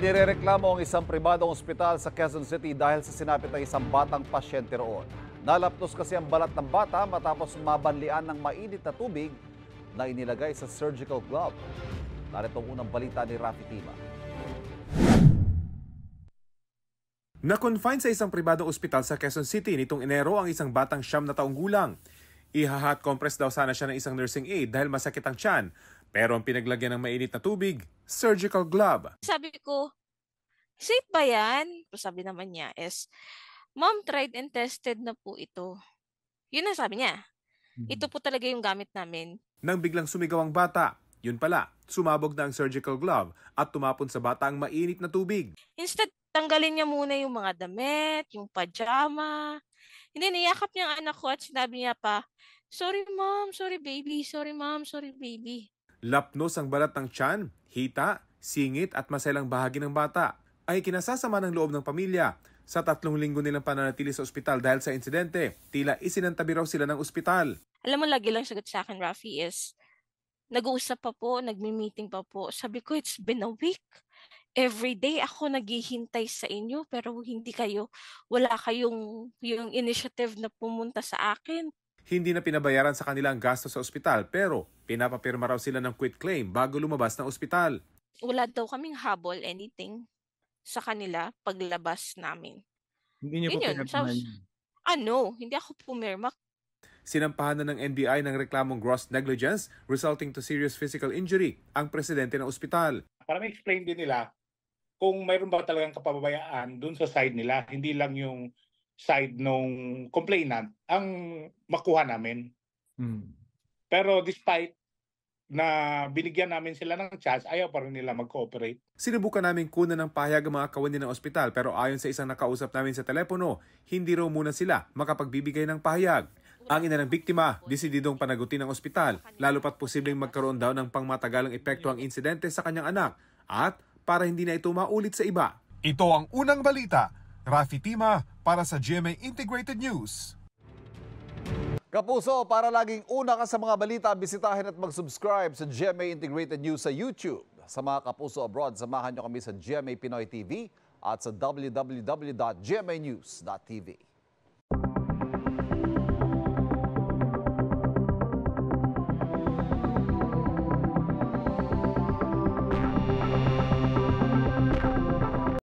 Inirereklamo ang isang pribadong ospital sa Quezon City dahil sa sinapit ng isang batang pasyente roon. Nalaptos kasi ang balat ng bata matapos mabanlian ng mainit na tubig na inilagay sa surgical glove. Narito ang unang balita ni Rafi Tima. Na-confine sa isang pribadong ospital sa Quezon City nitong Enero ang isang batang 9 na taong gulang. Iha-hot compress daw sana siya ng isang nursing aide dahil masakit ang tiyan. Pero ang pinaglagyan ng mainit na tubig, surgical glove. Sabi ko, safe ba yan? Sabi naman niya is, Mom, tried and tested na po ito. Yun ang sabi niya. Ito po talaga yung gamit namin. Nang biglang sumigaw ang bata, yun pala, sumabog na ang surgical glove at tumapon sa bata ang mainit na tubig. Instead, tanggalin niya muna yung mga damit, yung pajama. Hindi, niyakap niya ang anak ko at sinabi niya pa, sorry mom, sorry baby, sorry mom, sorry baby. Lapnos ang balat ng tiyan, hita, singit at maselang bahagi ng bata ay kinasasama ng loob ng pamilya. Sa 3 linggo nilang pananatili sa ospital dahil sa insidente, tila isinantabi raw sila ng ospital. Alam mo, lagi lang sagot sa akin, Rafi, is nag-uusap pa po, nagmi-meeting pa po. Sabi ko, it's been a week. Every day ako naghihintay sa inyo pero hindi kayo, wala kayong yung initiative na pumunta sa akin. Hindi na pinabayaran sa kanila ang gasto sa ospital pero pinapapirma raw sila ng quit claim bago lumabas ng ospital. Wala daw kaming habol, anything, sa kanila paglabas namin. Hindi niyo po pinirmahan? Hindi ako pumirma. Sinampahan na ng NBI ng reklamong gross negligence resulting to serious physical injury ang presidente ng ospital. Para ma-explain din nila kung mayroon ba talagang kapabayaan dun sa side nila, hindi lang yung side nung complainant ang makuha namin. Pero despite na binigyan namin sila ng chance, ayaw pa rin nila mag-cooperate. Sinubukan namin kunan ng pahayag ang mga kawani ng ospital pero ayon sa isang nakausap namin sa telepono, hindi raw muna sila makapagbibigay ng pahayag. Ang ina ng biktima, desididong panagutin ng ospital, lalo pat posibleng magkaroon daw ng pangmatagalang epekto ang insidente sa kanyang anak at para hindi na ito maulit sa iba. Ito ang unang balita. Rafi Tima para sa GMA Integrated News. Kapuso, para laging una ka sa mga balita, bisitahin at mag-subscribe sa GMA Integrated News sa YouTube. Sa mga kapuso abroad, samahan nyo kami sa GMA Pinoy TV at sa www.gmanews.tv.